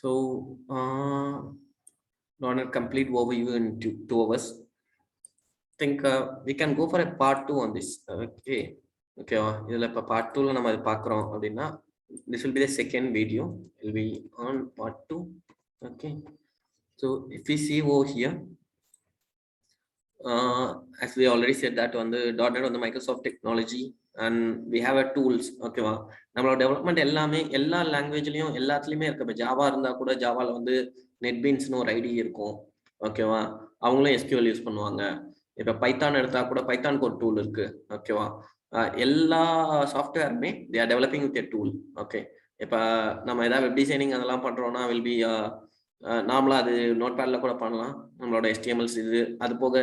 So, not a complete overview in 2 hours. I think we can go for a part 2 on this. Okay. Okay. Part 2 this will be the second video. It will be on part 2. Okay. So if we see over here, as we already said that on the .NET on the Microsoft technology, and we have a tools. Okay, நம்மளோட development எல்லாமே எல்லா லாங்குவேஜ்லயும் எல்லாத்துலயுமே இருக்கு. இப்போ Java இருந்தா கூட ஜாவால வந்து நெட்பீன்ஸ்னு ஒரு ஐடி இருக்கும். ஓகேவா, அவங்களும் எஸ்கியூஎல் யூஸ் பண்ணுவாங்க. இப்போ பைத்தான் எடுத்தா கூட பைத்தானுக்கு ஒரு டூல் இருக்கு. ஓகேவா, எல்லா சாஃப்ட்வேருமே they are developing with a tool. Okay, இப்போ நம்ம ஏதாவது வெப் டிசைனிங் அதெல்லாம் பண்றோம்னா வில் பி நார்மலா அது நோட் பேட்ல கூட பண்ணலாம். நம்மளோட HTMLs இது அது போக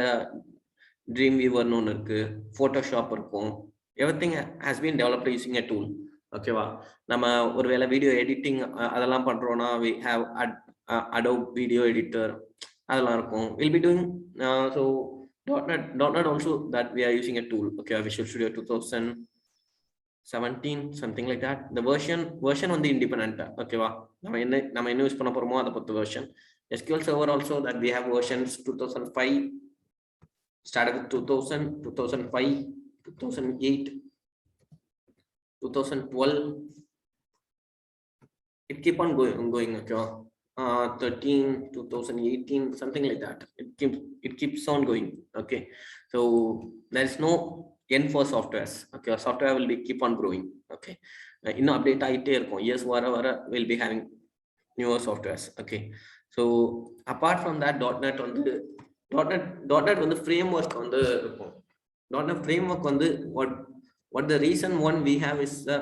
ட்ரீம் வீவர்னு ஒன்று இருக்கு, ஃபோட்டோஷாப் இருக்கும். Everything has been developed using a tool. ஓகேவா, நம்ம ஒருவேளை வீடியோ எடிட்டிங் அதெல்லாம் பண்றோம்னா we have Adobe video editor அதெல்லாம் இருக்கும். Will be doing so .NET also that we are using a tool. Okay, Visual Studio 2017 something like that. The version on the independent. Okay, நம்ம என்ன use பண்ண போறோமோ அதை பொறுத்த version. SQL Server also that we have versions 2005, started with 2000, 2005, 2008, 2012. It keep on going. Okay, 13, 2018, something like that. It keeps on going. Okay, so there is no end for softwares. Okay, software will be keep on growing. Okay, இன்னும் update ஆகிட்டே இருக்கும். Years வர will be having newer softwares. Okay, so apart from that, .NET வந்து framework வந்து இருக்கும். .NET framework வந்து what the reason one we have is the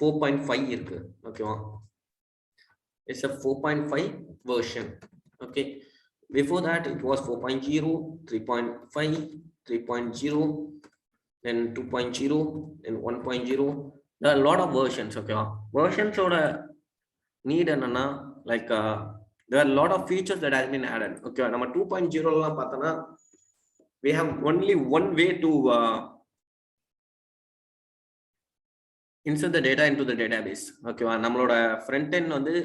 4.5 இருக்கு. ஓகேவா, it's a 4.5 version. Okay, before that it was 4.0, 3.5, 3.0, then 2.0, then 1.0. There are a lot of versions. Okay, versions oda need என்னன்னா like there are a lot of features that has been added. Okay, நம்ம 2.0 எல்லாம் பார்த்தோம்னா we have only one way to insert the data into the database. Okay, நம்மளோட front end வந்து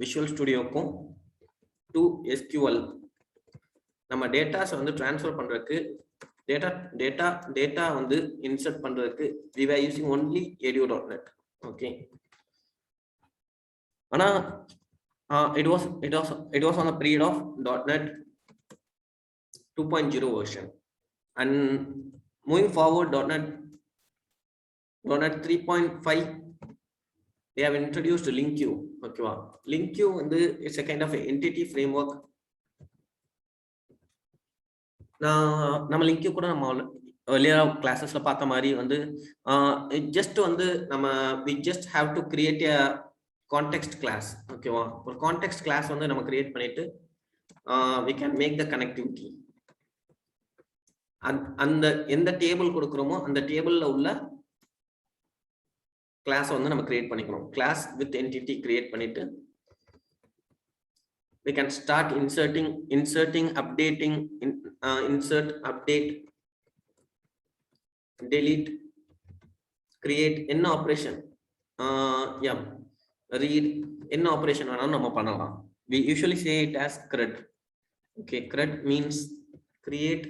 Visual Studioக்கும் to SQL நம்ம datas வந்து transfer பண்றதுக்கு data வந்து insert பண்றதுக்கு we were using only ADO.NET. Okay, ஆனா it was on the period of .NET 2.0 version, and moving forward .NET 3.5 they have introduced LINQ. Okay, LINQ வந்து it's a kind of a entity framework. நம்ம LINQ கூட நம்ம earlier classes ல பார்த்த மாதிரி வந்து just வந்து நம்ம we just have to create a context class. ஓகேவா, ஒரு context class வந்து நம்ம கிரியேட் பண்ணிட்டு we can make the connectivity. அந்த எந்த டேபிள் கொடுக்குறோமோ அந்த டேபிள்ல உள்ள கிளாஸ் வந்து நம்ம கிரியேட் பண்ணிக்கணும். கிளாஸ் வித் என்டிட்டி கிரியேட் பண்ணிட்டு we can start inserting, updating, insert, update, delete, create, என்ன ஆபரேஷன் read, என்ன ஆபரேஷன் வேணாலும் நம்ம பண்ணலாம். We usually say it as CRUD. Okay, CRUD means create,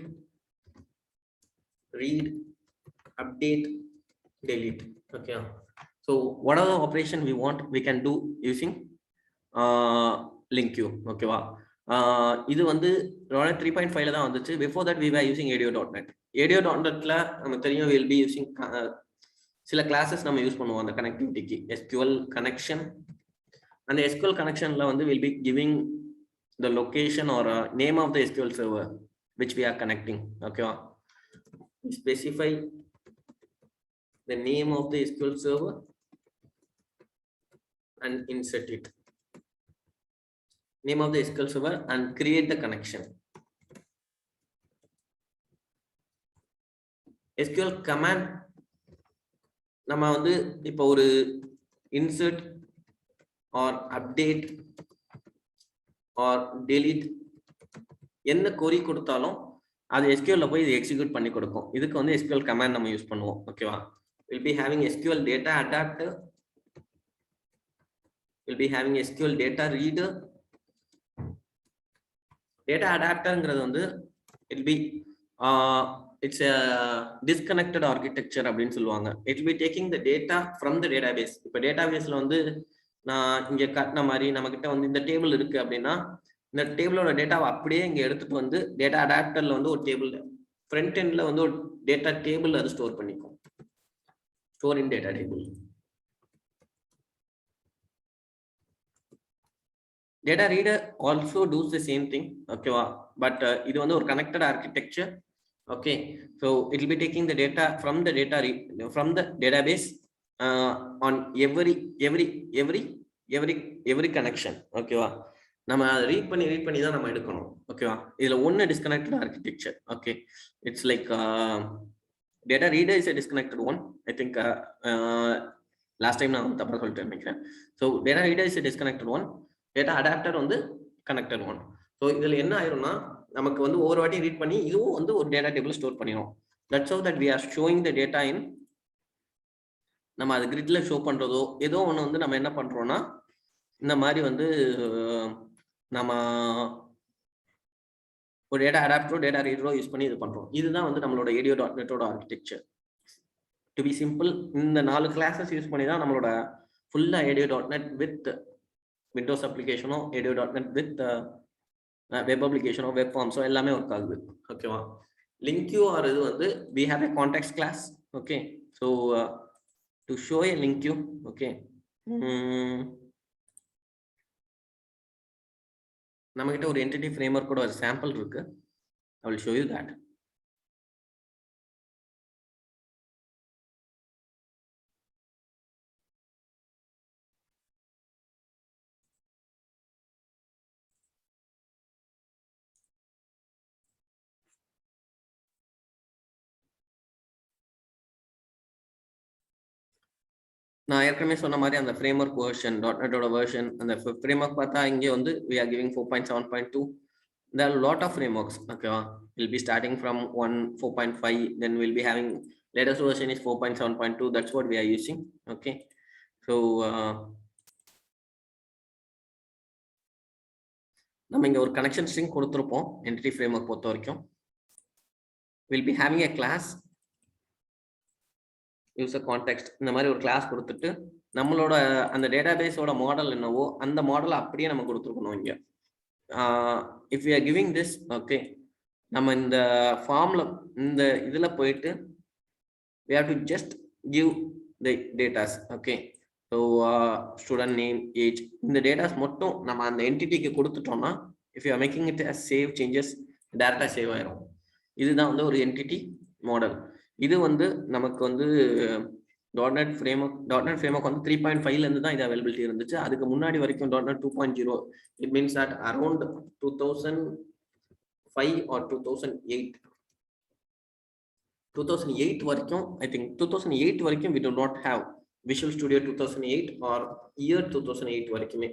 read, update, delete. Okay, so whatever operation we want we can do using LINQ. ஓகேவா, இது வந்து 3.5 தான் வந்துச்சு. before that we were using ADO.NET. ADO.NETல நமக்கு தெரியும் will be using சில classes நம்ம use பண்ணுவோம் அந்த கனெக்டிவிட்டிக்கு. SQL connection, and the SQL connectionல வந்து will be giving the location or name of the SQL server which we are connecting. ஓகேவா, specify the name of the SQL server and insert it, name of the SQL server, and create the connection. SQL command நம்ம வந்து இப்போ ஒரு insert or update or delete என்ன query கொடுத்தாலும் அது SQL ல போய் இது எக்ஸிக்யூட் பண்ணி கொடுக்கும். இதுக்கு வந்து SQL command நம்ம யூஸ் பண்ணுவோம். ஓகேவா, will be having SQL data adapter, We'll be having SQL data reader. Data adapter வந்து it'll be it's a disconnected architecture அப்படின்னு சொல்லுவாங்க. It will be taking the data from the database. இப்போ டேட்டாபேஸ்ல வந்து நான் இங்க காட்டின மாதிரி நம்ம கிட்ட வந்து இந்த டேபிள் இருக்கு அப்படின்னா இந்த டேபிளோட டேட்டாவை அப்படியே இங்க எடுத்துட்டு வந்து டேட்டா அடாப்டர்ல வந்து ஒரு டேபிள் ஃப்ரண்ட் எண்ட்ல வந்து ஒரு டேட்டா டேபிள் அது ஸ்டோர் பண்ணிக்கும். Store in data table. Data reader also does the same thing, okay, but இது வந்து ஒரு connected architecture. Okay, so it will be taking the data from the database on every connection. Okay, நம்ம read பண்ணி தான் நம்ம எடுக்கணும். ஓகேவா, இதுல ஒன்னு disconnected architecture. Okay, it's like data reader is a disconnected one. I think last time நான் தப்பா சொல்லிட்டேன் நினைக்கிறேன். So data reader is a disconnected one. Data adapter வந்து connected one. So இதுல என்ன ஆயிரும்னா நமக்கு வந்து ஒவ்வொரு வாட்டி ரீட் பண்ணி இதுவும் வந்து ஒரு டேட்டா டேபிள் ஸ்டோர் பண்ணிடும். That's how that we are showing the data in. நம்ம அது கிரிட்ல ஷோ பண்றதோ ஏதோ ஒன்று வந்து நம்ம என்ன பண்றோம்னா இந்த மாதிரி வந்து நம்ம ஒரு டேட்டா அடாப்டரோ டேட்டா ரீடரோ யூஸ் பண்ணி இது பண்றோம். இதுதான் வந்து நம்மளோட ADO.NET architecture. To be simple, இந்த 4 கிளாஸஸ் யூஸ் பண்ணி தான் நம்மளோட ஃபுல்லா ADO.NET வித் விண்டோஸ் அப்ளிகேஷனோ ADO.NET வித் வெப் அப்ளிகேஷனோ வெப் ஃபார்ம்ஸோ எல்லாமே ஒர்க் ஆகுது. ஓகேவா, லிங்க் QR இது வந்து we have a context class. Okay, so to show a link queue, okay, நம்ம கிட்ட ஒரு entity framework கூட ஒரு sample இருக்கு. I will show you that. நான் ஏற்கனவே சொன்ன மாதிரி அந்த framework version .NET ஓட version அந்த framework பார்த்தா இங்கே வந்து we are giving 4.7.2. there are a lot of frameworks. Okay, we'll be starting from 4.5, then we'll be having latest version is 4.7.2. that's what we are using. Okay, so நம்ம இங்க ஒரு connection string கொடுத்திருப்போம் entity framework பொறுத்த வரைக்கும். we'll be having a class user context இந்த மாதிரி ஒரு class கொடுத்துட்டு நம்மளோட அந்த டேட்டாபேஸோட மாடல் என்னவோ அந்த மாடலை அப்படியே நம்ம கொடுத்துருக்கணும் இங்க. If you are giving this, okay, நம்ம இந்த ஃபார்ம்ல இந்த இதுல போயிட்டு we have to just give the datas. Okay, so student name, age, இந்த டேட்டாஸ் மட்டும் நம்ம அந்த என்டிட்டிக்கு கொடுத்துட்டோம்னா if you are making it as save changes டைரக்டா சேவ் ஆயிரும். இதுதான் வந்து ஒரு என்டிட்டி மாடல். இது வந்து நமக்கு வந்து .NET framework வந்து 3.5ல இருந்து தான் இது அவைலபிலிட்டி இருந்துச்சு. அதுக்கு முன்னாடி வரைக்கும் .NET 2.0, it means that around 2005 or 2008 வரைக்கும், ஐ திங்க் 2008 வரைக்கும் we do not have Visual Studio 2008 or year 2008 வரைக்குமே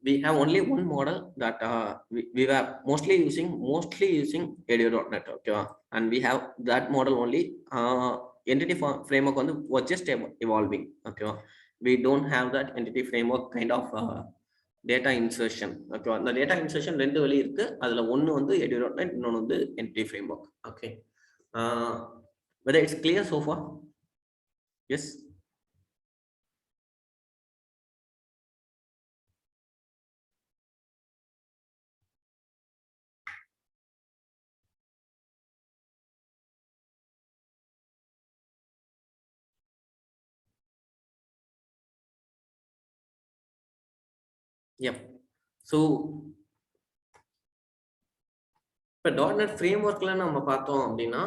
we have only one model that we were mostly using ADO.NET. Okay, and we have that model only. Entity framework was just evolving. Okay, we don't have that entity framework kind of data insertion. Okay, the data insertion ரெண்டு வழி இருக்கு. அதுல ஒன்னு வந்து ADO.NET, இன்னொன்னு வந்து entity framework. Okay, whether it's clear so far? Yes. Yep. So இப்போ .NET frameworkல நம்ம பார்த்தோம் அப்படின்னா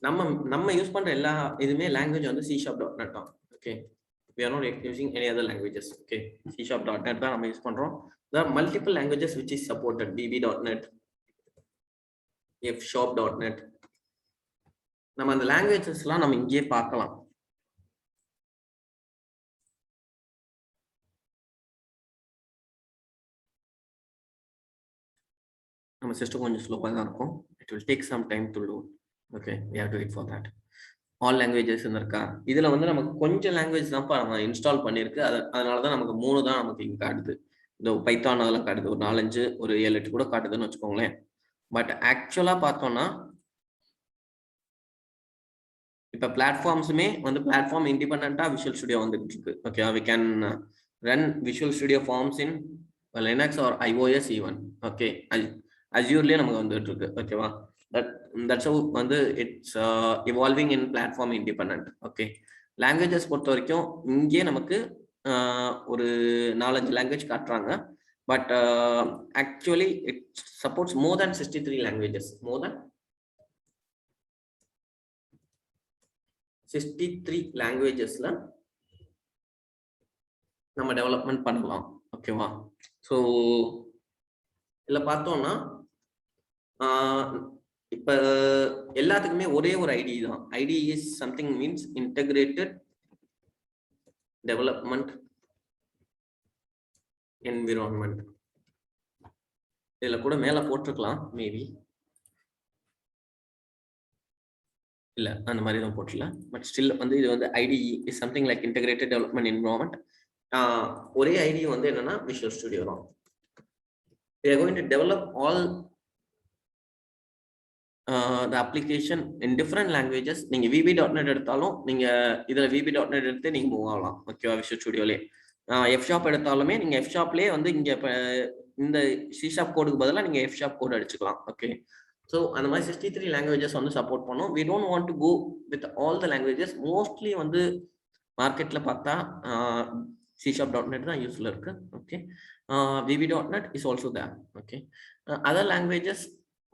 நம்ம யூஸ் பண்ற எல்லா இதுமே லாங்குவேஜ் வந்து C#.NET தான். Okay, we are not using any other languages. Okay, C#.NET தான் நம்ம யூஸ் பண்றோம். there are multiple languages which is supported. VB.NET, F#.NET. நம்ம அந்த லாங்குவேஜஸ்லாம் நம்ம இங்கேயே பார்க்கலாம். நம்ம சிஸ்டம் கொஞ்சம் ஸ்லோவாக தான் இருக்கும். It will take some time to load. Okay, we have to wait for that. All languages இருக்கா? இதுல வந்து நமக்கு கொஞ்சம் லாங்குவேஜ் தான்ப்பா நம்ம இன்ஸ்டால் பண்ணியிருக்கு. அதனாலதான் நமக்கு 3 தான் நமக்கு இங்க காட்டுது. இந்த பைத்தான் அதெல்லாம் காட்டுது. ஒரு 4, 5, ஒரு 7, 8 கூட காட்டுதுன்னு வச்சுக்கோங்களேன். பட் ஆக்சுவலா பார்த்தோம்னா இப்ப பிளாட்ஃபார்ம்ஸுமே வந்து பிளாட்ஃபார்ம் இண்டிபெண்டா விஷுவல் ஸ்டுடியோ வந்துட்டு இருக்கு. Okay, we can run Visual Studio forms in Linux or iOS even. Okay, அஸ்யூர்லயே நமக்கு வந்துட்டு இருக்கு. ஓகேவா? தட்ஸ் ஹவ் வந்து it's evolving in platform independent. Okay, languages பொறுத்த வரைக்கும் இங்கே நமக்கு ஒரு 4-5 லாங்குவேஜ் காட்டுறாங்க. But actually it supports more than 63 languages. More than 63 லாங்குவேஜஸ்ல நம்ம டெவலப்மெண்ட் பண்ணலாம். ஓகேவா? ஸோ இதில் பார்த்தோம்னா இப்போ எல்லாத்துக்குமே ஒரே ஒரு ஐடி தான். IDE is something means integrated development environment. இதில் கூட மேலே போட்டிருக்கலாம் மேபி, இல்லை அந்த மாதிரி தான் போட்டல. பட் ஸ்டில் வந்து இது வந்து IDE is something like integrated development environment. ஒரே ஐடி வந்து என்னன்னா விஷுவல் ஸ்டுடியோ தான். We are going to develop all the application in different languages. நீங்க vb.net எடுத்தாலும் நீங்க இதுல vb.net எடுத்து நீங்க மூவ் ஆகலாம். ஓகேவா? விஷுவல் ஸ்டுடியோலே F-ஷாப் எடுத்தாலுமே நீங்க F-ஷாப்லயே வந்து இங்க இந்த C# கோடுக்கு பதிலாக நீங்க F-ஷாப் கோட் அடிச்சுக்கலாம். ஓகே, ஸோ அந்த மாதிரி 63 லாங்குவேஜஸ் வந்து சப்போர்ட் பண்ணோம். We don't want to go with all the languages. Mostly வந்து மார்க்கெட்ல பார்த்தா C#.net தான் யூஸ்ல இருக்கு. Okay, vb.net is also there. Okay, other languages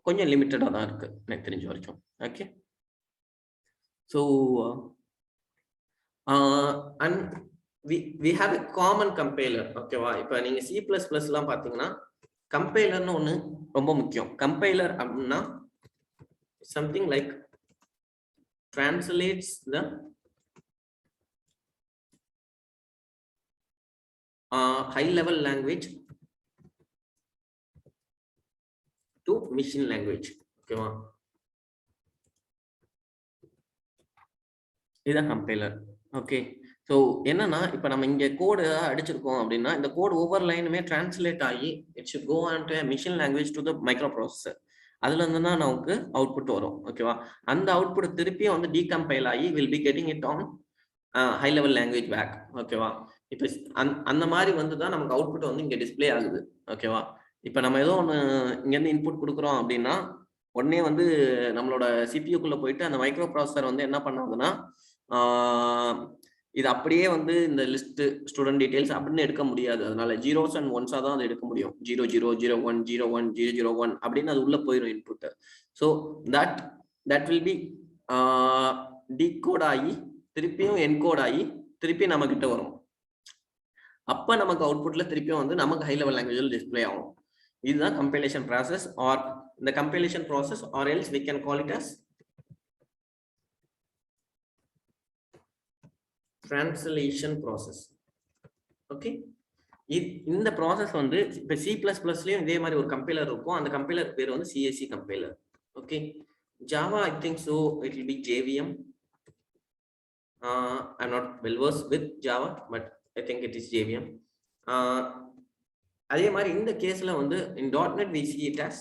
கொஞ்சம் லிமிட்டடா தான் இருக்கு எனக்கு தெரிஞ்ச வரைக்கும். Okay, so and we have a common compiler. ஓகேவா? இப்போ நீங்க C++ எல்லாம் பார்த்தீங்கன்னா கம்பைலர்னு ஒன்று ரொம்ப முக்கியம். கம்பைலர் அப்படின்னா something like translates the high level language to machine language. ஓகேவா? இதுதான் கம்பைலர். ஓகே, ஸோ என்னன்னா இப்போ நம்ம இங்கே கோடு அடிச்சிருக்கோம் அப்படின்னா இந்த கோடு ஒவ்வொரு லைனுமே டிரான்ஸ்லேட் ஆகி it should go on to machine language to the microprocessor. அதுல இருந்து தான் நமக்கு அவுட்புட் வரும். ஓகேவா? அந்த அவுட்புட் திருப்பியும் வந்து டீகம்பைல் ஆகி will be getting it on high level language back. ஓகேவா? இப்போ அந்த மாதிரி வந்து தான் நமக்கு அவுட்புட் வந்து இங்கே டிஸ்பிளே ஆகுது. ஓகேவா? இப்போ நம்ம ஏதோ ஒன்று இங்கேருந்து இன்புட் கொடுக்குறோம் அப்படின்னா உடனே வந்து நம்மளோட சிபியூக்குள்ள போயிட்டு அந்த மைக்ரோ ப்ராசஸர் வந்து என்ன பண்ணாதுன்னா இது அப்படியே வந்து இந்த லிஸ்ட் ஸ்டூடெண்ட் டீடைல்ஸ் அப்படின்னு எடுக்க முடியாது. அதனால 0s and 1s தான் அது எடுக்க முடியும். 00, 01, 01, 001 அப்படின்னு அது உள்ள போயிடும் input. So that will be decode ஆகி திருப்பியும் என்கோட் ஆகி திருப்பி நம்ம கிட்ட வரும். அப்ப நமக்கு அவுட்புட்ல திருப்பியும் வந்து நமக்கு ஹை லெவல் லாங்குவேஜில் டிஸ்பிளே ஆகும். இதுதான் கம்பைலேஷன் ப்ராசஸ் ஆர் இந்த compilation process or else we can call it as translation process. Okay, இந்த ப்ராசஸ் வந்து இப்போ C++லயும் இதே மாதிரி ஒரு கம்பைலர் இருக்கும். அந்த கம்பைலர் பேர் வந்து CAC compiler. Okay, Java I think so it will B JVM. I'm not well versed with Java, but I think it is JVM. அதே மாதிரி இந்த கேஸ்ல வந்து in .NET we see it as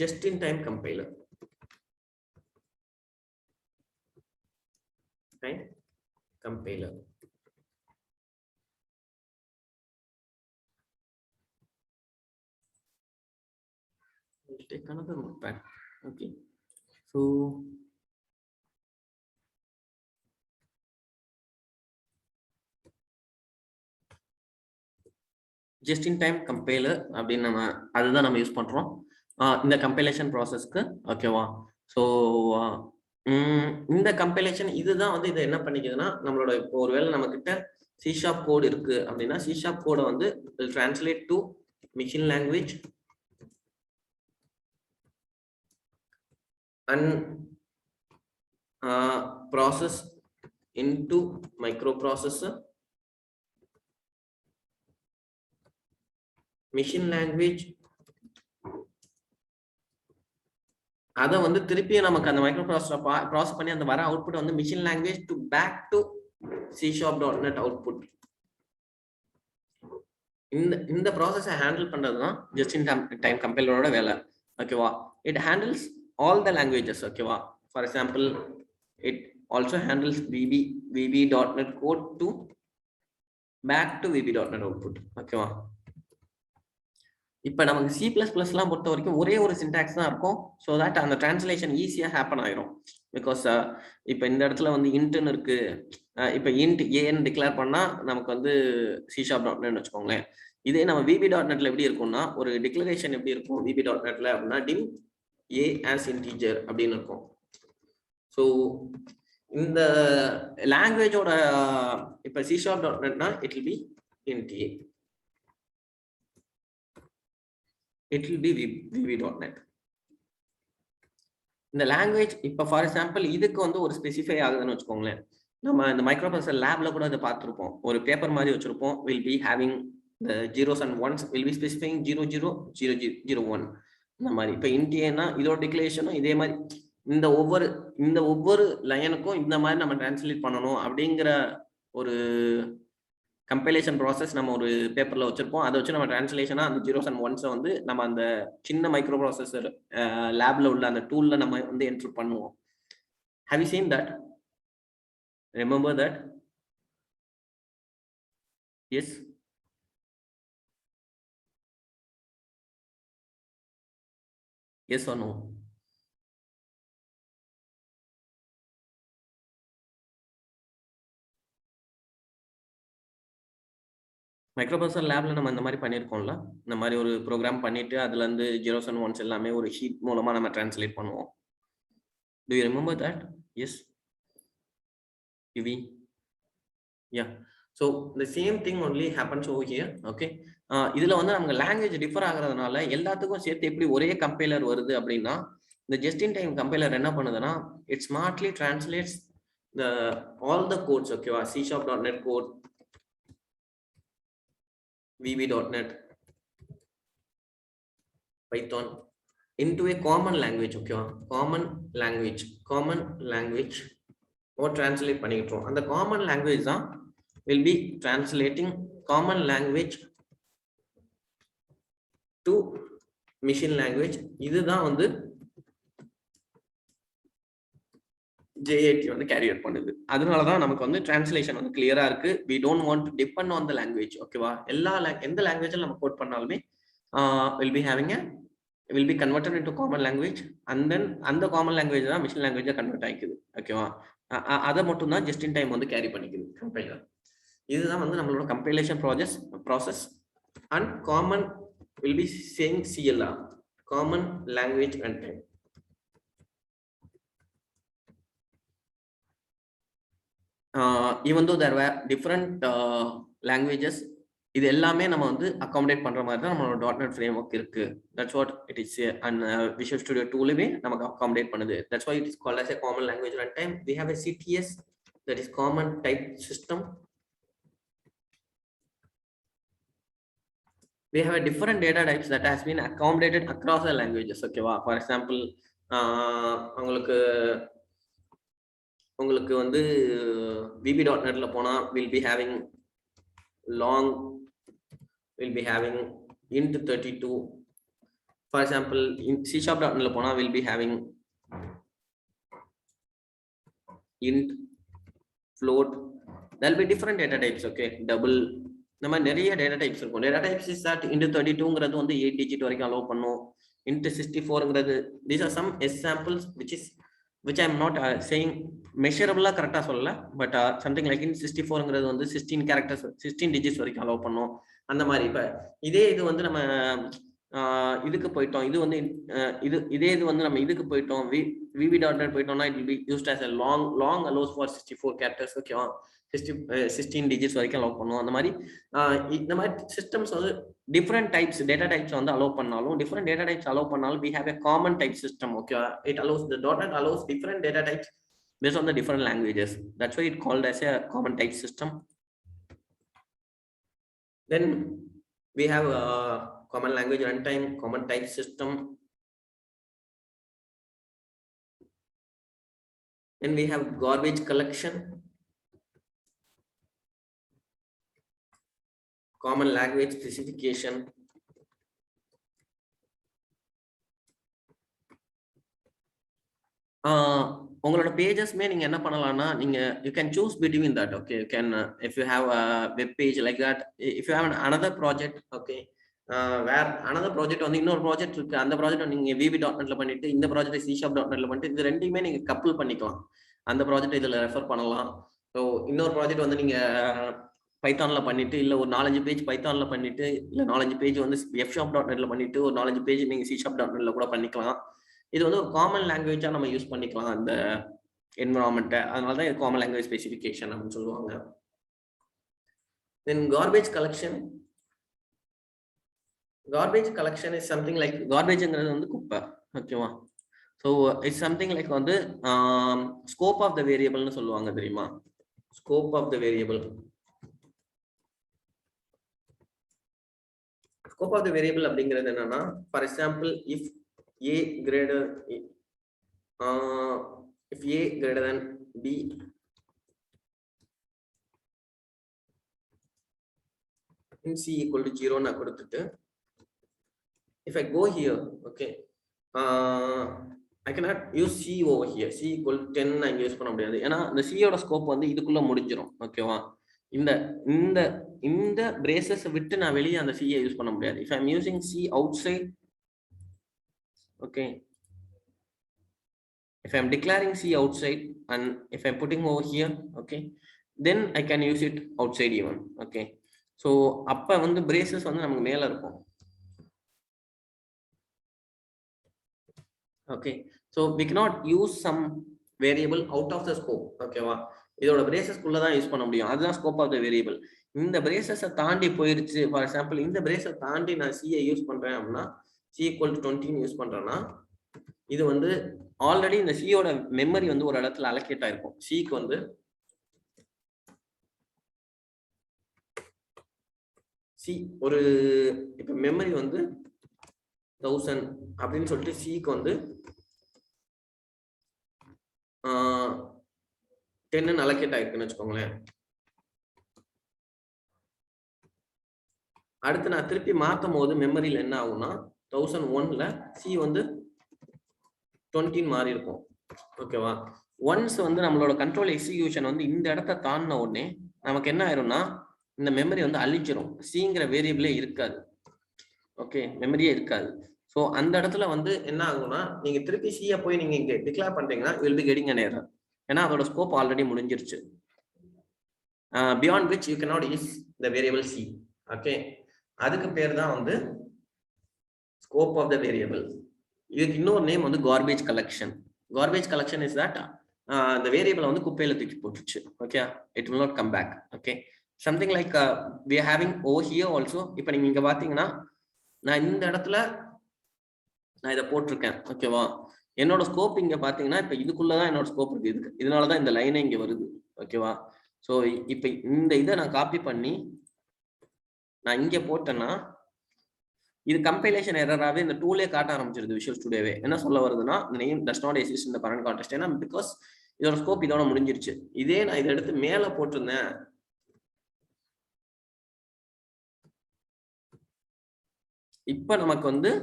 just in time compiler. Right? Compiler. We'll take another notepad. Okay, so just in time compiler அப்படின்னு நம்ம அதுதான் நம்ம use பண்றோம் இந்த கம்பைலேஷன் ப்ராசஸ்க்கு. ஓகேவா? ஸோ இந்த கம்பைலேஷன் இதுதான் வந்து இதை என்ன பண்ணிக்குதுன்னா நம்மளோட இப்போ ஒருவேளை நம்ம கிட்ட C# கோட் இருக்கு அப்படின்னா C# கோடை வந்து translate to machine language and process into microprocessor, machine language அதை வந்து திருப்பியும் நமக்கு அந்த மைக்ரோ ப்ராசஸர் ப்ராசஸ் பண்ணி அந்த வர அவுட்புட் வந்து machine language to back to C#.NET output. இந்த ப்ராசஸை ஹேண்டில் பண்றது தான் ஜஸ்ட் இன் டைம் கம்பைலரோட வேலை. ஓகேவா? It handles all the languages. ஓகேவா? For example it also handles VB.NET code to back to VB.NET output. ஓகேவா? இப்போ நமக்கு C++லாம் பொறுத்த வரைக்கும் ஒரே ஒரு சின்டாக்ஸ் தான் இருக்கும். ஸோ தட் அந்த டிரான்ஸ்லேஷன் ஈஸியாக ஹேப்பன் ஆயிரும். பிகாஸ் இப்போ இந்த இடத்துல வந்து இன்ட்னு இருக்கு. இப்போ இன்ட் ஏன்னு டிக்ளேர் பண்ணா நமக்கு வந்து C#.NET வச்சுக்கோங்களேன். இதே நம்ம VB.NETல எப்படி இருக்கும்னா ஒரு டிக்ளரேஷன் எப்படி இருக்கும் VB.NETல அப்படின்னா dim a as integer அப்படின்னு இருக்கும். ஸோ இந்த லாங்குவேஜோட இப்போ C#.NETனா it will be int a. It will be VB.NET. இந்த லாங்குவேஜ் இப்போ ஃபார் எக்ஸாம்பிள் இதுக்கு வந்து ஒரு ஸ்பெசிஃபை ஆகுதுன்னு வச்சுக்கோங்களேன். நம்ம இந்த மைக்ரோ ப்ராசஸர் லேப்ல கூட அதை பார்த்துருப்போம். ஒரு பேப்பர் மாதிரி வச்சிருப்போம். Will be having the zeros and once will be specifying 000001 இந்த மாதிரி. இப்போ இன்டியனா இதோட டிக்ளரேஷனும் இதே மாதிரி இந்த ஒவ்வொரு லைனுக்கும் இந்த மாதிரி நம்ம டிரான்ஸ்லேட் பண்ணணும் அப்படிங்கிற ஒரு கம்பைலேஷன் ப்ராசஸ் நம்ம ஒரு பேப்பர்ல வச்சிருப்போம். அதை வச்சு நம்ம டிரான்ஸ்லேஷனா அந்த ஜீரோஸ் அண்ட் ஒன்ஸை வந்து நம்ம அந்த சின்ன மைக்ரோ ப்ராசஸர் லேப்ல உள்ள அந்த டூல்ல நம்ம வந்து என்டர் பண்ணுவோம். Have you seen that? Remember that? Yes. Yes or no? Microprocessor லேப்ல நம்ம இந்த மாதிரி பண்ணியிருக்கோம்ல. இந்த மாதிரி ஒரு ப்ரோக்ராம் பண்ணிட்டு அதுல இருந்து ஜீரோஸ் அண்ட் ஒன்ஸ் எல்லாமே ஒரு ஷீட் மூலமா நம்ம டிரான்ஸ்லேட் பண்ணுவோம். Do you remember that? Yes. Ivi? Yeah. So the same thing only happens over here. Okay. இதுல வந்து நமக்கு லாங்குவேஜ் டிஃபர் ஆகுறதுனால எல்லாத்துக்கும் சேர்த்து எப்படி ஒரே கம்பைலர் வருது அப்படின்னா இந்த ஜஸ்ட் இன் டைம் கம்பைலர் என்ன பண்ணுதுன்னா it smartly translates all the codes. ஓகேவா? C#.NET code, VB.NET, Python into a common language. Okay, common language or translate பண்ணிட்டோம். அந்த common language தான் will be translating common language to machine language. இதுதான் வந்து JAT வந்து carry out பண்ணுது. அதனால தான் நமக்கு வந்து டிரான்ஸ்லேஷன் வந்து கிளியரா இருக்கு. we don't want to depend on the language. ஓகேவா? எந்த லாங்குவேஜ்ல நம்ம கோட் பண்ணாலுமே will be converted into common language and then அந்த common language தான் machine language கன்வெர்ட் ஆயிக்குது. ஓகேவா? அதை மட்டும் தான் ஜஸ்ட் இன் டைம் வந்து கேரி பண்ணிக்குது கம்பைலர். இதுதான் வந்து நம்மளோட compilation process and common will be saying CLR, common language runtime. Even though there were different languages, இது எல்லாமே நம்ம வந்து அகாமடேட் பண்ற மாதிரி தான் நம்மளோட .NET framework இருக்கு. That's what it is. And Visual Studio toolவே நமக்கு அகாமடேட் பண்ணுது. That's why it is called as a common language runtime. We have a CTS, that is common type system. We have a different data types that has been accommodated across the languages. Okay, for example, உங்களுக்கு வந்து VB.NETல போனா will be having long, will be having int 32. For example, in C#.NETல போனா will be having int, float. There will be different data types. Okay, double, இந்த மாதிரி நிறைய data types இருக்கும். Data types is that int 32ங்கிறது வந்து 8 digit வரைக்கும் allow பண்ணும். int 64ங்கிறது these are some examples which I am not saying measurable கரெக்டா சொல்லல, but something like int 64ங்கிறது வந்து 16 characters 16 டிஜிட்ஸ் வரைக்கும் அலோவ் பண்ணும். அந்த மாதிரி இப்ப இதே இது வந்து நம்ம இதுக்கு போயிட்டோம், இது வந்து இதே இது வந்து நம்ம இதுக்கு போயிட்டோம், VB.NET போயிட்டோம்னா it will be used as a long allows for 64 characters. ஓகேவா? 16 டிஜிட்ஸ் வரைக்கும் அலோவ் பண்ணுவோம். அந்த மாதிரி இந்த மாதிரி சிஸ்டம்ஸ் வந்து டிஃப்ரெண்ட் டைப்ஸ் டேட்டா டைப்ஸ் வந்து அலோவ் பண்ணாலும் டிஃப்ரெண்ட் டேட்டா டைப்ஸ் அலோவ் பண்ணாலும் we have a common type system. Okay, it allows the .NET allows different data types based on the different languages. That's why it called as a common type system. Then we have a common language runtime, common type system, Then we have garbage collection, common language specification, உங்களோட பேஜஸ்மே நீங்க என்ன பண்ணலாம்னா நீங்க you can choose between that. Okay, you can if you have a web page like that, if you have another project, okay, வேற another project வந்து இன்னொரு project இருக்கு, அந்த ப்ராஜெக்ட் நீங்க VB.NETல பண்ணிட்டு இந்த ப்ராஜெக்ட் C#.NETல பண்ணிட்டு இது ரெண்டையுமே நீங்க கப்புள் பண்ணிக்கலாம். அந்த ப்ராஜெக்ட் இதுல ரெஃபர் பண்ணலாம். ஸோ இன்னொரு ப்ராஜெக்ட் வந்து நீங்க பைத்தான்ல பண்ணிட்டு இல்ல ஒரு 4-5 பேஜ் பைத்தான்ல பண்ணிட்டு இல்ல 4-5 பேஜ் வந்து F#.NETல பண்ணிட்டு ஒரு 4-5 பேஜ் நீங்க C#.NETல கூட பண்ணிக்கலாம். இது வந்து ஒரு காமன் லாங்குவேஜா நம்ம யூஸ் பண்ணிக்கலாம் அந்த என்விரான்மெண்ட்டை. அதனால தான் இது காமன் லாங்குவேஜ் ஸ்பெசிஃபிகேஷன் அப்படின்னு சொல்லுவாங்க. Then garbage collection. Garbage collection is something like கார்பேஜ்ங்கிறது வந்து குப்பை. ஓகேவா? ஸோ இட்ஸ் சம்திங் லைக் வந்து ஸ்கோப் ஆஃப் த வேரியபிள்னு சொல்லுவாங்க தெரியுமா? Scope of the variable. Scope of the variable அப்படிங்கிறது என்னன்னா, for example if A greater if A greater than B, in C equal to 0 na kodutittu, if I go here, okay, I cannot use C over here. C equal to 10 na use panna mudiyadhu, ena the C oda scope vandu idukulla mudinjirum. Okay va? இந்த braces vittu na veliya and C use panna mudiyadhu. If I am using C outside, okay, if I am declaring C outside and if I am putting over here, okay, then I can use it outside even. Okay, so அப்ப வந்து braces வந்து நமக்கு மேல இருக்கும். Okay, so we cannot use some variable out of the scope. Okay வா? இதோட braces குள்ள தான் யூஸ் பண்ண முடியும். அதுதான் scope of the variable. இந்த braces தாண்டி போயிருச்சு, ஃபார் எக்ஸாம்பிள் இந்த braces தாண்டி நான் C யூஸ் பண்றேன் அப்படின்னா C equal to 20 யூஸ் பண்றேன்னா இது வந்து ஆல்ரெடி இந்த சியோட மெமரி வந்து ஒரு இடத்துல அலோகேட் ஆயிருக்கும். சிக்கு வந்து சி ஒரு இப்ப மெமரி வந்து 1000 அப்படின்னு சொல்லிட்டு சிக்கு வந்து 10 அலோகேட் ஆயிருக்குன்னு வச்சுக்கோங்களேன். அடுத்து நான் திருப்பி மாத்தும் போது மெமரியில என்ன ஆகும்னா 1001ல சி வந்து 20 மாறி இருக்கும். ஓகேவா? ஒன்ஸ் வந்து நம்மளோட கண்ட்ரோல் எக்ஸிகியூஷன் வந்து இந்த இடத்த தாண்டின உடனே நமக்கு என்ன ஆயிரும்னா இந்த மெமரி வந்து அழிச்சிரும். சிங்கிற வேரியபிளே இருக்காது. ஓகே, மெமரியே இருக்காது. ஸோ அந்த இடத்துல வந்து என்ன ஆகும்னா நீங்க திருப்பி சியை போய் நீங்க இங்க டிக்ளேர் பண்றீங்கன்னா will be getting an error. ஏன்னா அதோட ஸ்கோப் ஆல்ரெடி முடிஞ்சிருச்சு. beyond which you cannot use the variable C. Okay, அதுக்கு பேர் தான் வந்து scope of the variable. இதுக்கு இன்னொரு நேம் வந்து garbage collection. Garbage collection is that the variable வந்து குப்பையில தூக்கி போட்டுச்சு. Okay, it will not come back. Okay, something like we are having over here also. இப்போ நீங்க இங்க பாத்தீங்கன்னா நான் இந்த இடத்துல நான் இதை போட்டிருக்கேன். ஓகேவா? என்னோட ஸ்கோப் இங்க பாத்தீங்கன்னா இப்ப இதுக்குள்ளதான் என்னோட ஸ்கோப் இருக்கு. இதுக்கு இதனாலதான் இந்த லைனே இங்க வருது. ஓகேவா? ஸோ இப்ப இந்த இதை நான் காப்பி பண்ணி நான் இங்க போட்டேன்னா இது கம்பைலேஷன் எரராவே இந்த டூலே காட்ட ஆரம்பிச்சிருது. விஷுவல் ஸ்டுடியோவே என்ன சொல்ல வருதுன்னா the name does not exist in the current context. ஏன்னா பிகாஸ் இதோட ஸ்கோப் இதோட முடிஞ்சிருச்சு. இதே நான் இதை எடுத்து மேல போட்டிருந்தேன், இப்ப நமக்கு வந்து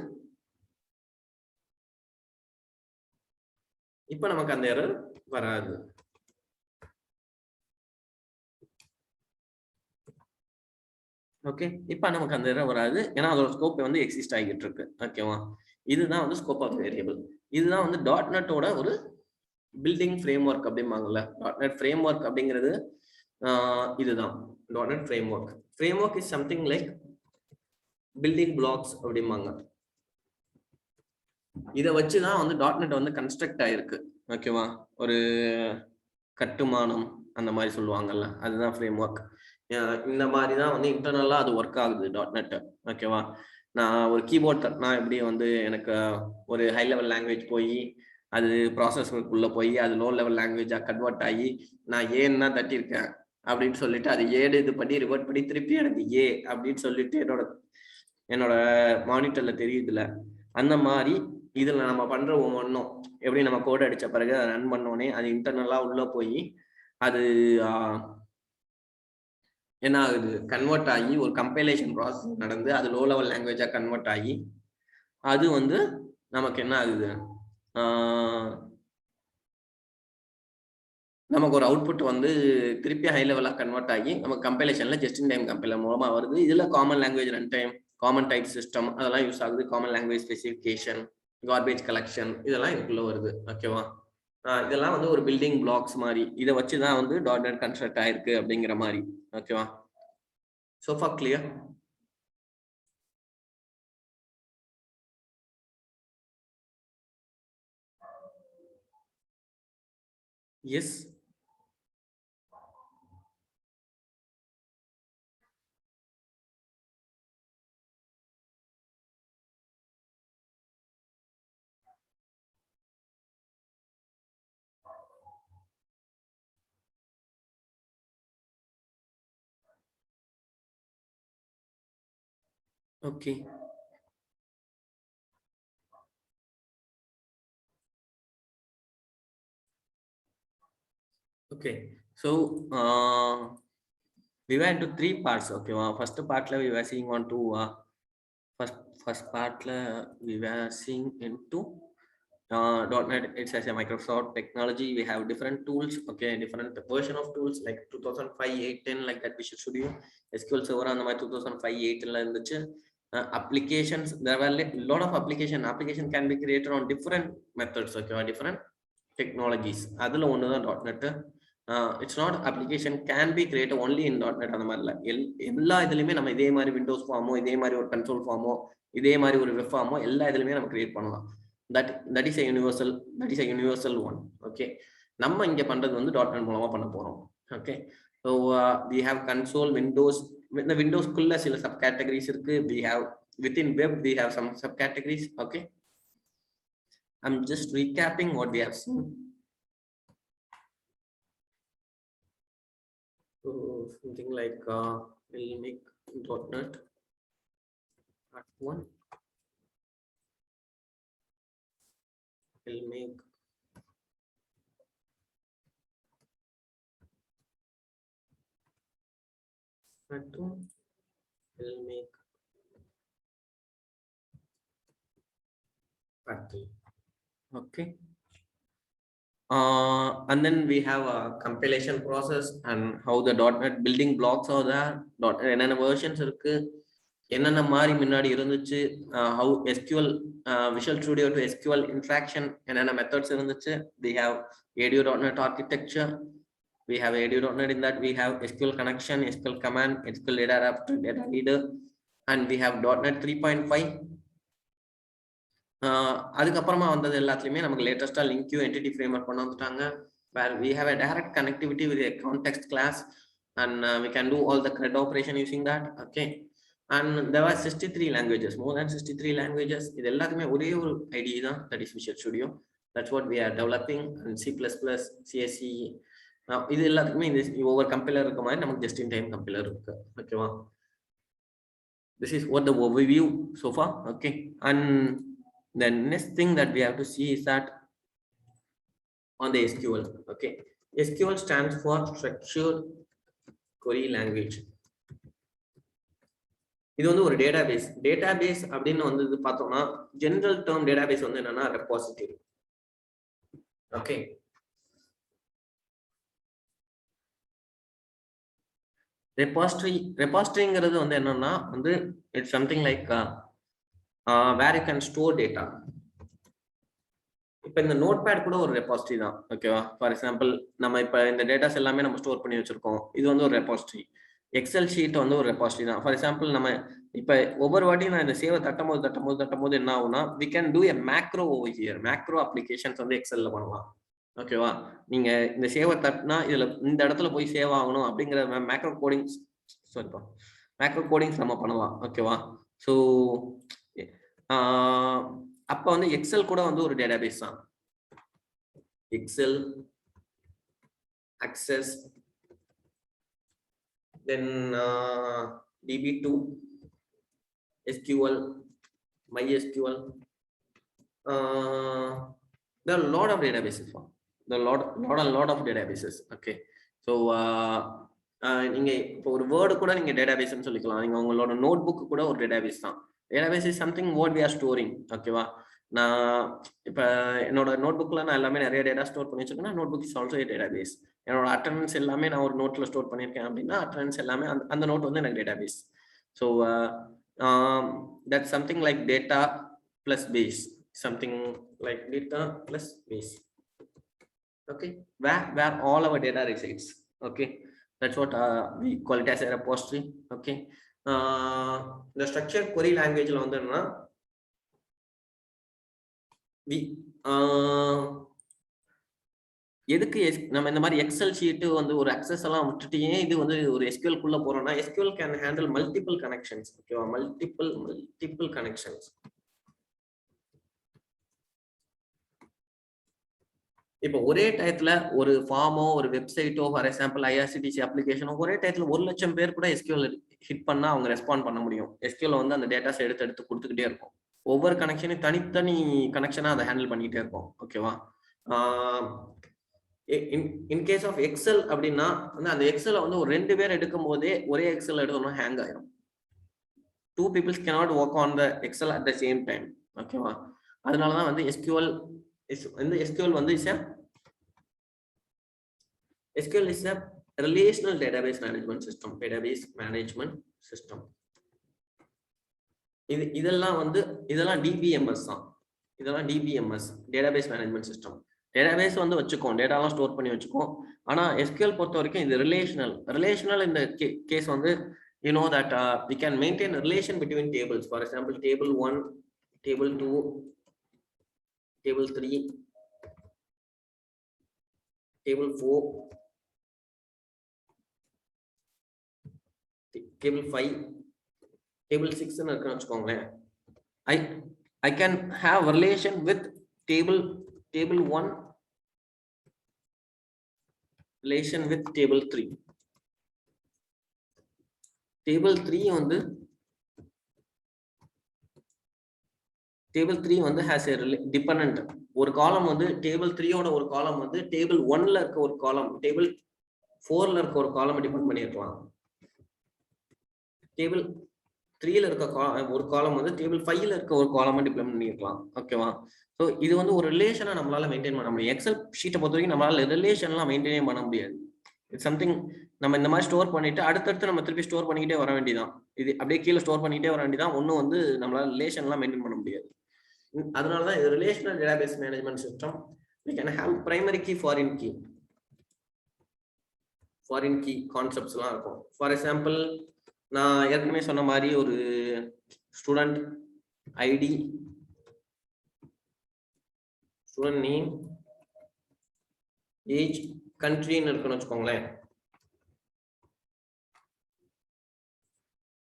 அந்த எரர் வராது. ஓகே, இப்ப நமக்கு அந்த எரர் வராது. ஏன்னா அதோட ஸ்கோப் வந்து எக்ஸிஸ்ட் ஆகிட்டு இருக்கு. ஓகேவா? இதுதான் வந்து ஸ்கோப் ஆஃப் வேரியபிள். இதுதான் வந்து .NET-ஓட ஒரு பில்டிங் ஃப்ரேம் ஒர்க் அப்படிம்பாங்கல்ல. .NET ஃப்ரேம் ஒர்க் அப்படிங்கிறது இதுதான் .NET framework. Framework is something like building blocks அப்படிம்பாங்க. இதை வச்சுதான் வந்து .NET வந்து கன்ஸ்ட்ரக்ட் ஆயிருக்கு. ஓகேவா? ஒரு கட்டுமானம் அந்த மாதிரி சொல்லுவாங்கல்ல, அதுதான் ஃப்ரேம் ஒர்க். இந்த மாதிரி தான் வந்து இன்டர்னலா அது ஒர்க் ஆகுது .NET. ஓகேவா? நான் ஒரு கீபோர்ட் தட்டினா எப்படி வந்து எனக்கு ஒரு ஹை லெவல் லாங்குவேஜ் போய் அது ப்ராசஸருக்குள்ள போய் அது லோ லெவல் லாங்குவேஜா கன்வெர்ட் ஆகி நான் ஏன்னு தான் தட்டியிருக்கேன் அப்படின்னு சொல்லிட்டு அது ஏடு இது பண்ணி ரிவர்ட் பண்ணி திருப்பி எனக்கு ஏ அப்படின்னு சொல்லிட்டு என்னோட மானிட்டர்ல தெரியுதுல, அந்த மாதிரி இதுல நம்ம பண்ற ஒவ்வொன்றும் எப்படி நம்ம கோட் அடிச்ச பிறகு அதை ரன் பண்ணோடனே அது இன்டர்னலா உள்ள போய் அது என்ன ஆகுது, கன்வெர்ட் ஆகி ஒரு கம்பைலேஷன் ப்ராசஸ் நடந்து அது லோ லெவல் லாங்குவேஜா கன்வெர்ட் ஆகி அது வந்து நமக்கு என்ன ஆகுது, நமக்கு ஒரு அவுட்புட் வந்து திருப்பி ஹை லெவலாக கன்வெர்ட் ஆகி நமக்கு கம்பைலேஷன்ல ஜஸ்ட் இன் டைம் கம்பைலர் மூலமா வருது. இதுல common language run time, common type system அதெல்லாம் யூஸ் ஆகுது. Common language specification, garbage collection இதெல்லாம் இதுக்குள்ள வருது. ஓகேவா, இதெல்லாம் வந்து ஒரு பில்டிங் பிளாக்ஸ் மாதிரி. இதை வச்சுதான் வந்து .NET கன்ஸ்ட்ரக்ட் ஆயிருக்கு அப்படிங்கிற மாதிரி. ஓகேவா, so far clear? Yes. Okay. Okay, so we went to 3 parts. Okay, first part we were seeing on to first part we were seeing into .NET. It's as a Microsoft technology. We have different tools. Okay, different version of tools like 2005, 8, 10 like that. Visual Studio, SQL Server on the 2005, 8 applications. There were a lot of application can be created on different methods. Okay, different technologies. Adula one .NET. It's not application can be created only in .NET. அந்த மாதிரில எல்லா இதுலயுமே நம்ம இதே மாதிரி Windows ஃபார்மோ, இதே மாதிரி ஒரு கண்ட்ரோல் ஃபார்மோ, இதே மாதிரி ஒரு வெப் ஃபார்மோ எல்லா இதுலயுமே நம்ம கிரியேட் பண்ணலாம். that is a universal one. Okay, நம்ம இங்க பண்றது வந்து .NET மூலமா பண்ண போறோம். Okay, so we have console, windows. இந்த விண்டோஸ் குள்ள சில சப் கேட்டகரிஸ் இருக்கு. we have within web we have some sub categories. Okay, I'm just recapping what we have seen. So something like we'll make .NET part 1. We'll make part 2. We'll make part 3. Okay. And then we have a compilation process and how the .NET building blocks are there. .NET என்னென்ன versions இருக்கு, என்னென்ன மாதிரி முன்னாடி இருந்துச்சு, how SQL Visual Studio to SQL interaction என்னென்ன methods இருந்துச்சு. We have ADO.NET architecture. We have ADO.NET. In that we have SQL connection, SQL command, SQL data adapter, data reader, and we have .NET 3.5. அதுக்கப்புறமா வந்தது எல்லாத்துலயுமே நமக்கு லேட்டஸ்டா link Q entity framework கொண்டு வந்துட்டாங்க. where we have a direct connectivity with a context class and we can do all the CRUD operation using that. Okay, and there were 63 languages, more than 63 languages. இது எல்லாத்துமே ஒரே ஒரு IDE தான், that is Visual Studio. That's what we are developing. And C++, CSC, இது எல்லாத்துக்குமே இந்த ஒவ்வொரு compiler இருக்க மாதிரி நமக்கு just in time கம்பைலர் இருக்கு. ஓகேவா, this is what the overview so far. Okay, and the next thing that we have to see is that on the SQL. Okay, SQL stands for Structured Query Language. இது வந்து ஒரு database அப்படின்னு வந்து பார்த்தோம்னா general term database வந்து என்னன்னா repository. Okay, ரெபாசிட்டரிங்கிறது வந்து என்னன்னா வந்து it's something like where you can store data. இப்போ இந்த நோட் பேட் கூட ஒரு ரெபாசிட்டரி தான். ஓகேவா, ஃபார் எக்ஸாம்பிள் நம்ம இப்போ இந்த டேட்டாஸ் எல்லாமே நம்ம ஸ்டோர் பண்ணி வச்சிருக்கோம், இது வந்து ஒரு ரெபாசிட்டரி. எக்ஸல் ஷீட் வந்து ஒரு ரெபாசிட்டரி தான். ஃபார் எக்ஸாம்பிள் நம்ம இப்போ ஒவ்வொரு வாட்டியும் நான் இந்த சேவை தட்டும்போது என்ன ஆகும்னா we can do a macro over here. Macro applications வந்து எக்ஸல்ல பண்ணலாம். ஓகேவா, நீங்க இந்த சேவை தட்டினா இதுல இந்த இடத்துல போய் சேவ் ஆகணும் அப்படிங்கிற மேக்ரோ கோடிங்ஸ் நம்ம பண்ணலாம். ஓகேவா, ஸோ அப்ப வந்து எக்ஸல் கூட வந்து ஒரு டேட்டாபேஸ் தான். Excel, Access, then DB2, SQL, MySQL. there are a lot of databases. There are a lot of databases. Okay, so நீங்க இப்போ ஒரு வேர்டு கூட நீங்க டேட்டாபேஸ்னு சொல்லிக்கலாம். நீங்க உங்களோட நோட் புக் கூட ஒரு டேட்டாபேஸ் தான். Database is something what we are storing. ஓகேவா, நான் இப்போ என்னோட நோட் புக்ல நான் எல்லாமே நிறைய டேட்டா ஸ்டோர் பண்ணி வச்சிருக்கேன். Notebook is also database. என்னோட அட்டெண்டன்ஸ் எல்லாமே நான் ஒரு நோட்ல ஸ்டோர் பண்ணியிருக்கேன் அப்படின்னா அட்டெண்டன்ஸ் எல்லாமே அந்த நோட் வந்து எனக்கு database. So that's something like data plus base, something like data plus base. Okay, where all our data resides. Okay, that's what we call it as a repository. Okay, the structured query language la vandana we எதுக்கு நம்ம இந்த மாதிரி Excel sheet வந்து ஒரு access எல்லாம் விட்டுட்டு ஏன் இது வந்து ஒரு எஸ்கியூஎல் குள்ள போறோம்னா SQL can handle multiple connections. ஓகேவா, மல்டிபிள் கனெக்ஷன்ஸ். இப்போ ஒரே டயத்துல ஒரு ஃபார்மோ ஒரு வெப்சைட்டோ ஃபார் எக்ஸாம்பிள் ஐஆர்சிடிசி அப்ளிகேஷனோ ஒரே டயத்துல 1,00,000 பேர் கூட எஸ்கியூஎல் ஹிட் பண்ணா அவங்க ரெஸ்பாண்ட் பண்ண முடியும். எஸ்கியூஎல் வந்து அந்த டேட்டாஸ் எடுத்து கொடுத்துக்கிட்டே இருக்கும். ஒவ்வொரு கனெக்ஷனையும் தனித்தனி கனெக்ஷனா அதை ஹேண்டில் பண்ணிக்கிட்டே இருக்கும். ஓகேவா, இன் கேஸ் ஆஃப் எக்ஸல் அப்படின்னா வந்து அந்த எக்ஸலை வந்து ஒரு 2 பேர் எடுக்கும் போதே ஒரே எக்ஸல் எடுக்கணும் ஹேங் ஆயிரும். 2 people cannot work on the excel at the same time. ஓகேவா, அதனாலதான் வந்து எஸ்கியூஎல் வந்து SQL is a relational database management system. இதெல்லாம் DBMS தான். இதெல்லாம் DBMS, database management system. database வந்து வச்சுக்கோம், டேட்டாலாம் ஸ்டோர் பண்ணி வச்சுக்கோம். ஆனா SQL பொறுத்த வரைக்கும் இது ரிலேஷனல் இந்த கேஸ் வந்து you know that we can maintain a relation between tables. For example, table 1, table 2, table 3, table 4, table 5, table 6 ன்னு இருக்குன்னு வச்சுக்கோங்களேன். I can have relation with table 1, relation with table 3. table 3 வந்து has a dependent. ஒரு காலம் வந்து table 3 ஓட ஒரு காலம் வந்து table 1ல இருக்க ஒரு காலம், table 4ல இருக்க ஒரு காலம் டிபெண்ட் பண்ணிருக்கலாம். table 3ல இருக்க ஒரு காலம் வந்து table 5ல இருக்க ஒரு காலம் டிபெண்ட் பண்ணிருக்கலாம். ஓகேவா, சோ இது வந்து ஒரு ரிலேஷனை நம்மளால மெயின்டைன் பண்ண முடியும். எக்ஸல் ஷீட்டை பொறுத்த வரைக்கும் நம்மளால ரிலேஷன்லாம் மெயின்டைனே பண்ண முடியாது. இட்ஸ் சம்திங் நம்ம இந்த மாதிரி ஸ்டோர் பண்ணிட்டு அடுத்தடுத்து நம்ம திருப்பி ஸ்டோர் பண்ணிக்கிட்டே வர வேண்டியதான். இது அப்படியே கீழே ஸ்டோர் பண்ணிக்கிட்டே வர வேண்டியதான். ஒன்றும் வந்து நம்மளால ரிலேஷன்லாம் மெயின்டைன் பண்ண முடியாது. அதனாலதான் இது relational database management system. we can have primary key, foreign key concepts எல்லாம் இருக்கும். ஃபார் எக்ஸாம்பிள் நான் ஏற்கனவே சொன்ன மாதிரி ஒரு student ID, student name, age, கண்ட்ரின்னு இருக்குன்னு வச்சுக்கோங்களேன்.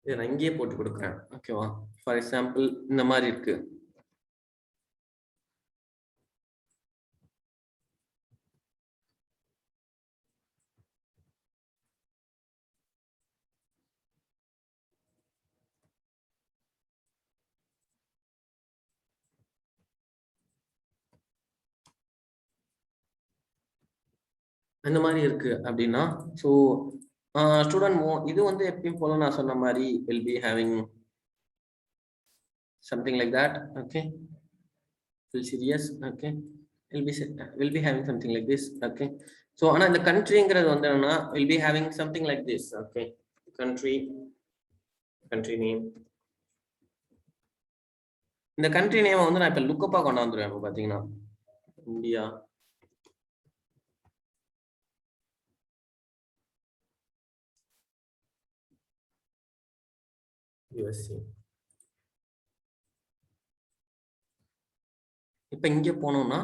இதை நான் இங்கேயே போட்டு கொடுக்குறேன். ஓகேவா, ஃபார் எக்ஸாம்பிள் இந்த மாதிரி இருக்கு. அந்த மாதிரி இருக்கு அப்படின்னா ஸோ ஸ்டூடெண்ட் இது வந்து எப்பயும் போல நான் சொன்ன மாதிரி will be having something like that. Okay, will serious. Okay, will be having something like this. Okay, so ஆனா இந்த கண்ட்ரிங்கிறது வந்து என்னன்னா will be having something like this. Okay, country name. இந்த கண்ட்ரி நேம் வந்து நான் இப்ப லுக்கப்பா கொண்டு வந்துருவேன். பாத்தீங்கன்னா இந்தியா, USA. இப்ப இங்க போனோம்னா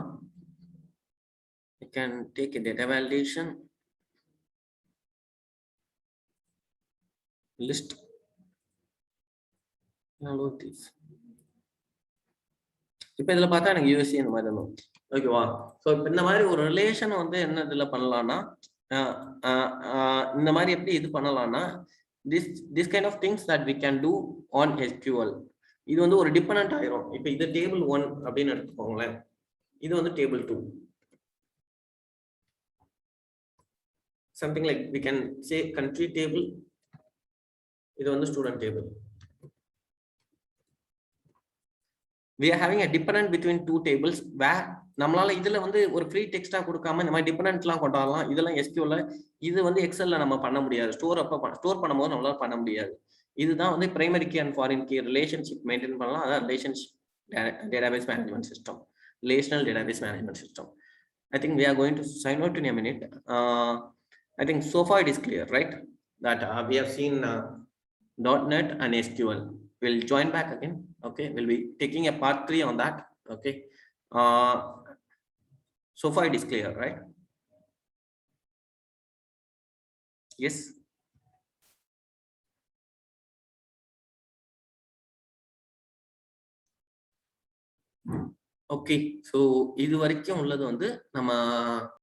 I can take a data validation list. இப்ப இதுல பார்த்தா எனக்கு USA இந்த மாதிரி இருக்கும். ஓகேவா, சோ இப்ப இந்த மாதிரி ஒரு ரிலேஷன் வந்து என்ன இதுல பண்ணலாம்னா இந்த மாதிரி எப்படி இது பண்ணலாம்னா this kind of things that we can do on SQL. இது வந்து ஒரு டிபெண்டன்ட் ஆயிரும். இப்போ இது டேபிள் 1 அப்படின்னு எடுத்துக்கோங்களேன், இது வந்து table 2. Something like we can say country table, இது வந்து student table. We are having a dependent between two tables where நம்மளால இதுல வந்து ஒரு ஃப்ரீ டெக்ஸ்டா கொடுக்காம இந்த மாதிரி டிபெண்டன்ட்லாம் கொண்டு வரலாம். இதெல்லாம் SQL இது வந்து எக்ஸல்ல நம்ம பண்ண முடியாது. ஸ்டோர் பண்ணும்போது நம்மளால பண்ண முடியாது. இதுதான் வந்து primary key and foreign key relationship maintain பண்ணலாம். அதான் relationship database management system, relational database management system. I think we are going to sign out in a minute. I think so far it is clear, right? That we have seen .NET and SQL. We'll join back again. Okay, we'll be taking a part 3 on that. Okay, so far it is clear, right? Yes. Okay, so இது வரைக்கும் உள்ளது வந்து நம்ம